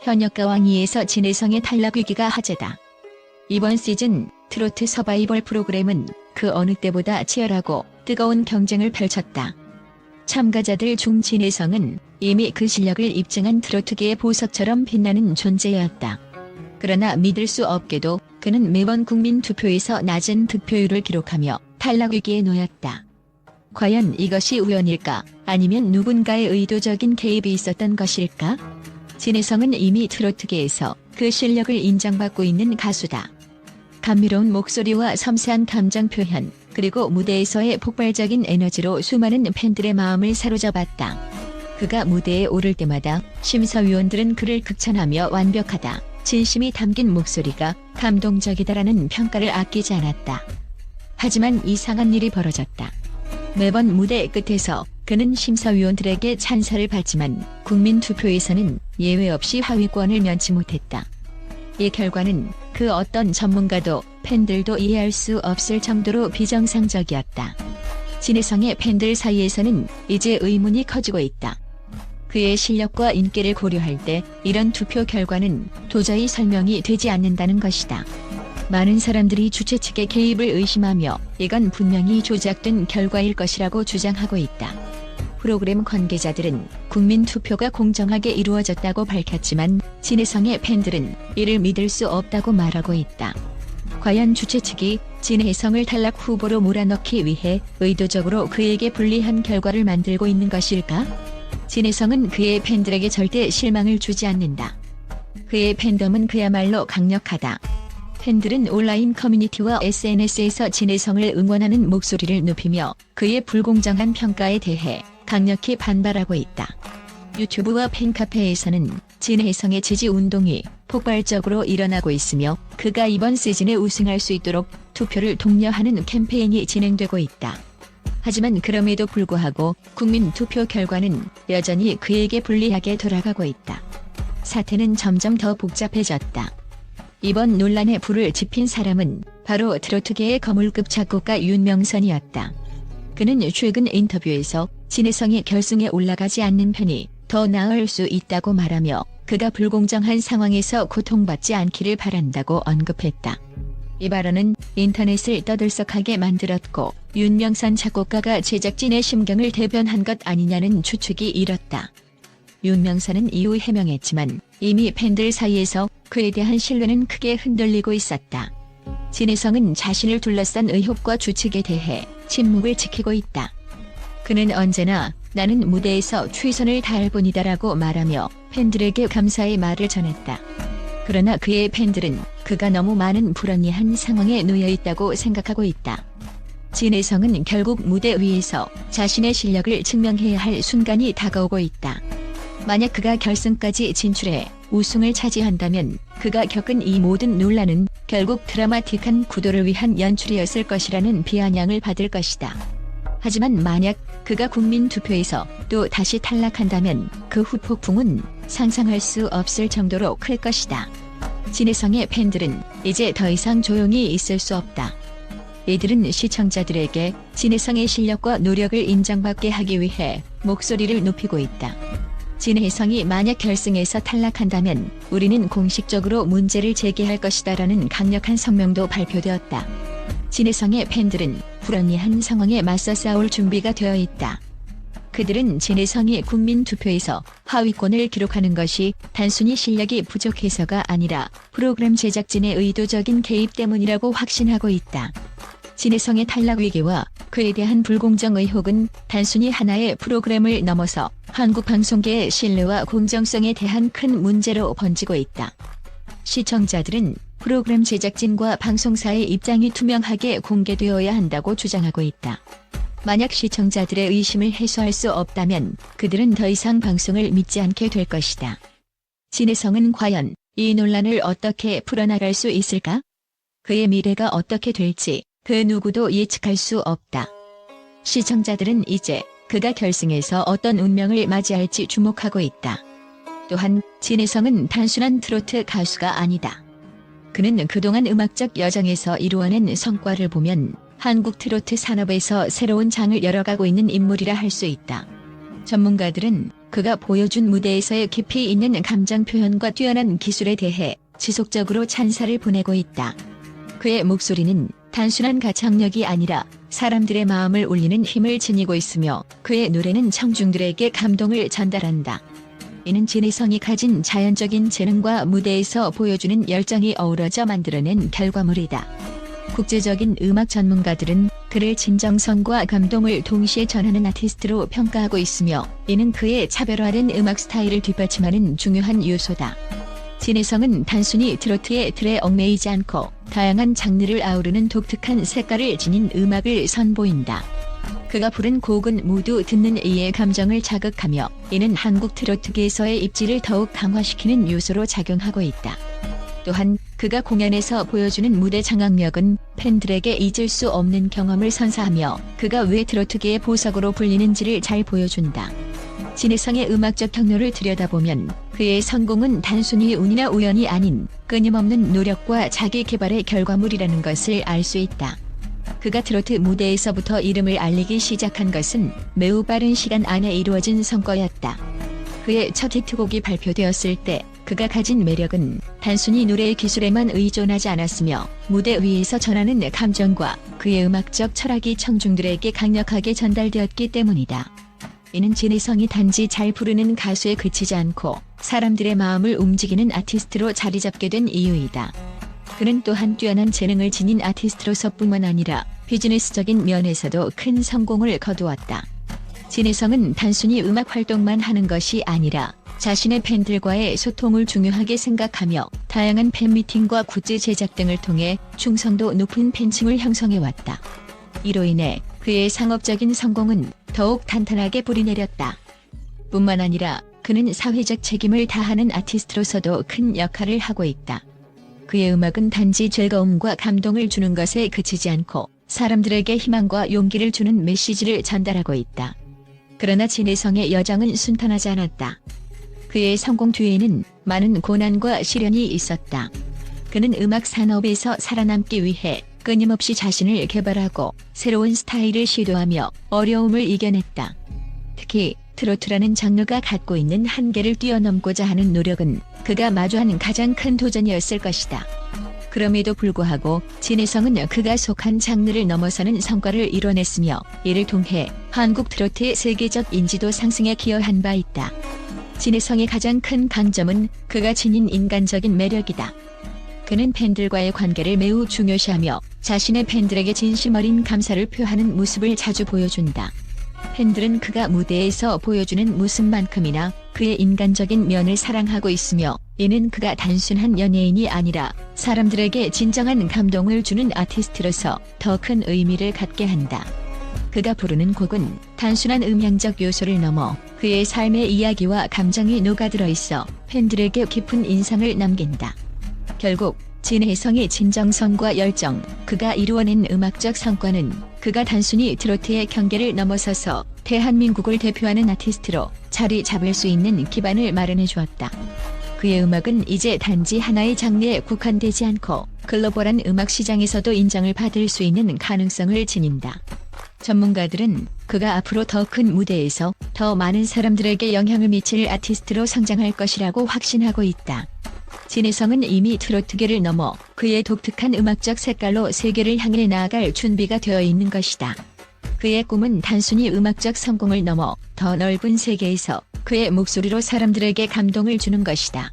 현역가 왕위에서 진혜성의 탈락 위기가 화제다. 이번 시즌 트로트 서바이벌 프로그램은 그 어느 때보다 치열하고 뜨거운 경쟁을 펼쳤다. 참가자들 중 진혜성은 이미 그 실력을 입증한 트로트계의 보석처럼 빛나는 존재였다. 그러나 믿을 수 없게도 그는 매번 국민 투표에서 낮은 득표율을 기록하며 탈락 위기에 놓였다. 과연 이것이 우연일까? 아니면 누군가의 의도적인 개입이 있었던 것일까? 진혜성은 이미 트로트계에서 그 실력을 인정받고 있는 가수다. 감미로운 목소리와 섬세한 감정 표현, 그리고 무대에서의 폭발적인 에너지로 수많은 팬들의 마음을 사로잡았다. 그가 무대에 오를 때마다 심사위원들은 그를 극찬하며 완벽하다, 진심이 담긴 목소리가 감동적이다라는 평가를 아끼지 않았다. 하지만 이상한 일이 벌어졌다. 매번 무대 끝에서 그는 심사위원들에게 찬사를 받지만 국민 투표에서는 예외 없이 하위권을 면치 못했다. 이 결과는 그 어떤 전문가도 팬들도 이해할 수 없을 정도로 비정상적이었다. 진혜성의 팬들 사이에서는 이제 의문이 커지고 있다. 그의 실력과 인기를 고려할 때 이런 투표 결과는 도저히 설명이 되지 않는다는 것이다. 많은 사람들이 주최 측의 개입을 의심하며 이건 분명히 조작된 결과일 것이라고 주장하고 있다. 프로그램 관계자들은 국민 투표가 공정하게 이루어졌다고 밝혔지만 진혜성의 팬들은 이를 믿을 수 없다고 말하고 있다. 과연 주최 측이 진혜성을 탈락 후보로 몰아넣기 위해 의도적으로 그에게 불리한 결과를 만들고 있는 것일까? 진혜성은 그의 팬들에게 절대 실망을 주지 않는다. 그의 팬덤은 그야말로 강력하다. 팬들은 온라인 커뮤니티와 SNS에서 진혜성을 응원하는 목소리를 높이며 그의 불공정한 평가에 대해 강력히 반발하고 있다. 유튜브와 팬카페에서는 진혜성의 지지 운동이 폭발적으로 일어나고 있으며 그가 이번 시즌에 우승할 수 있도록 투표를 독려하는 캠페인이 진행되고 있다. 하지만 그럼에도 불구하고 국민 투표 결과는 여전히 그에게 불리하게 돌아가고 있다. 사태는 점점 더 복잡해졌다. 이번 논란에 불을 지핀 사람은 바로 트로트계의 거물급 작곡가 윤명선이었다. 그는 최근 인터뷰에서 진혜성이 결승에 올라가지 않는 편이 더 나을 수 있다고 말하며 그가 불공정한 상황에서 고통받지 않기를 바란다고 언급했다. 이 발언은 인터넷을 떠들썩하게 만들었고 윤명선 작곡가가 제작진의 심경을 대변한 것 아니냐는 추측이 일었다. 윤명선은 이후 해명했지만 이미 팬들 사이에서 그에 대한 신뢰는 크게 흔들리고 있었다. 진혜성은 자신을 둘러싼 의혹과 추측에 대해 침묵을 지키고 있다. 그는 언제나 나는 무대에서 최선을 다할 뿐이다라고 말하며 팬들에게 감사의 말을 전했다. 그러나 그의 팬들은 그가 너무 많은 불합리한 상황에 놓여 있다고 생각하고 있다. 진혜성은 결국 무대 위에서 자신의 실력을 증명해야 할 순간이 다가오고 있다. 만약 그가 결승까지 진출해 우승을 차지한다면 그가 겪은 이 모든 논란은 결국 드라마틱한 구도를 위한 연출이었을 것이라는 비아냥을 받을 것이다. 하지만 만약 그가 국민 투표에서 또 다시 탈락한다면 그 후폭풍은 상상할 수 없을 정도로 클 것이다. 진혜성의 팬들은 이제 더 이상 조용히 있을 수 없다. 이들은 시청자들에게 진혜성의 실력과 노력을 인정받게 하기 위해 목소리를 높이고 있다. 진혜성이 만약 결승에서 탈락한다면 우리는 공식적으로 문제를 제기할 것이다라는 강력한 성명도 발표되었다. 진혜성의 팬들은 불합리한 상황에 맞서 싸울 준비가 되어 있다. 그들은 진혜성이 국민 투표에서 하위권을 기록하는 것이 단순히 실력이 부족해서가 아니라 프로그램 제작진의 의도적인 개입 때문이라고 확신하고 있다. 진혜성의 탈락 위기와 그에 대한 불공정 의혹은 단순히 하나의 프로그램을 넘어서 한국 방송계의 신뢰와 공정성에 대한 큰 문제로 번지고 있다. 시청자들은 프로그램 제작진과 방송사의 입장이 투명하게 공개되어야 한다고 주장하고 있다. 만약 시청자들의 의심을 해소할 수 없다면 그들은 더 이상 방송을 믿지 않게 될 것이다. 진혜성은 과연 이 논란을 어떻게 풀어나갈 수 있을까? 그의 미래가 어떻게 될지 그 누구도 예측할 수 없다. 시청자들은 이제 그가 결승에서 어떤 운명을 맞이할지 주목하고 있다. 또한 진혜성은 단순한 트로트 가수가 아니다. 그는 그동안 음악적 여정에서 이루어낸 성과를 보면 한국 트로트 산업에서 새로운 장을 열어가고 있는 인물이라 할 수 있다. 전문가들은 그가 보여준 무대에서의 깊이 있는 감정 표현과 뛰어난 기술에 대해 지속적으로 찬사를 보내고 있다. 그의 목소리는 단순한 가창력이 아니라 사람들의 마음을 울리는 힘을 지니고 있으며 그의 노래는 청중들에게 감동을 전달한다. 이는 진혜성이 가진 자연적인 재능과 무대에서 보여주는 열정이 어우러져 만들어낸 결과물이다. 국제적인 음악 전문가들은 그를 진정성과 감동을 동시에 전하는 아티스트로 평가하고 있으며 이는 그의 차별화된 음악 스타일을 뒷받침하는 중요한 요소다. 진혜성은 단순히 트로트의 틀에 얽매이지 않고 다양한 장르를 아우르는 독특한 색깔을 지닌 음악을 선보인다. 그가 부른 곡은 모두 듣는 이의 감정을 자극하며 이는 한국 트로트계에서의 입지를 더욱 강화시키는 요소로 작용하고 있다. 또한 그가 공연에서 보여주는 무대 장악력은 팬들에게 잊을 수 없는 경험을 선사하며 그가 왜 트로트계의 보석으로 불리는지를 잘 보여준다. 진혜성의 음악적 경로를 들여다보면 그의 성공은 단순히 운이나 우연이 아닌 끊임없는 노력과 자기 개발의 결과물이라는 것을 알 수 있다. 그가 트로트 무대에서부터 이름을 알리기 시작한 것은 매우 빠른 시간 안에 이루어진 성과였다. 그의 첫 히트곡이 발표되었을 때 그가 가진 매력은 단순히 노래의 기술에만 의존하지 않았으며 무대 위에서 전하는 감정과 그의 음악적 철학이 청중들에게 강력하게 전달되었기 때문이다. 이는 진혜성이 단지 잘 부르는 가수에 그치지 않고 사람들의 마음을 움직이는 아티스트로 자리잡게 된 이유이다. 그는 또한 뛰어난 재능을 지닌 아티스트로서뿐만 아니라 비즈니스적인 면에서도 큰 성공을 거두었다. 진혜성은 단순히 음악 활동만 하는 것이 아니라 자신의 팬들과의 소통을 중요하게 생각하며 다양한 팬미팅과 굿즈 제작 등을 통해 충성도 높은 팬층을 형성해왔다. 이로 인해 그의 상업적인 성공은 더욱 탄탄하게 뿌리내렸다. 뿐만 아니라 그는 사회적 책임을 다하는 아티스트로서도 큰 역할을 하고 있다. 그의 음악은 단지 즐거움과 감동을 주는 것에 그치지 않고 사람들에게 희망과 용기를 주는 메시지를 전달하고 있다. 그러나 진혜성의 여정은 순탄하지 않았다. 그의 성공 뒤에는 많은 고난과 시련이 있었다. 그는 음악 산업에서 살아남기 위해 끊임없이 자신을 개발하고 새로운 스타일을 시도하며 어려움을 이겨냈다. 특히 트로트라는 장르가 갖고 있는 한계를 뛰어넘고자 하는 노력은 그가 마주한 가장 큰 도전이었을 것이다. 그럼에도 불구하고 진혜성은 그가 속한 장르를 넘어서는 성과를 이뤄냈으며 이를 통해 한국 트로트의 세계적 인지도 상승에 기여한 바 있다. 진혜성의 가장 큰 강점은 그가 지닌 인간적인 매력이다. 그는 팬들과의 관계를 매우 중요시하며 자신의 팬들에게 진심 어린 감사를 표하는 모습을 자주 보여준다. 팬들은 그가 무대에서 보여주는 모습만큼이나 그의 인간적인 면을 사랑하고 있으며 이는 그가 단순한 연예인이 아니라 사람들에게 진정한 감동을 주는 아티스트로서 더 큰 의미를 갖게 한다. 그가 부르는 곡은 단순한 음향적 요소를 넘어 그의 삶의 이야기와 감정이 녹아들어 있어 팬들에게 깊은 인상을 남긴다. 결국 진혜성의 진정성과 열정, 그가 이루어낸 음악적 성과는 그가 단순히 트로트의 경계를 넘어서서 대한민국을 대표하는 아티스트로 자리 잡을 수 있는 기반을 마련해 주었다. 그의 음악은 이제 단지 하나의 장르에 국한되지 않고 글로벌한 음악 시장에서도 인정을 받을 수 있는 가능성을 지닌다. 전문가들은 그가 앞으로 더 큰 무대에서 더 많은 사람들에게 영향을 미칠 아티스트로 성장할 것이라고 확신하고 있다. 진혜성은 이미 트로트계를 넘어 그의 독특한 음악적 색깔로 세계를 향해 나아갈 준비가 되어 있는 것이다. 그의 꿈은 단순히 음악적 성공을 넘어 더 넓은 세계에서 그의 목소리로 사람들에게 감동을 주는 것이다.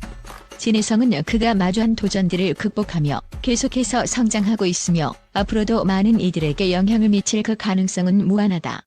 진혜성은 그가 마주한 도전들을 극복하며 계속해서 성장하고 있으며 앞으로도 많은 이들에게 영향을 미칠 그 가능성은 무한하다.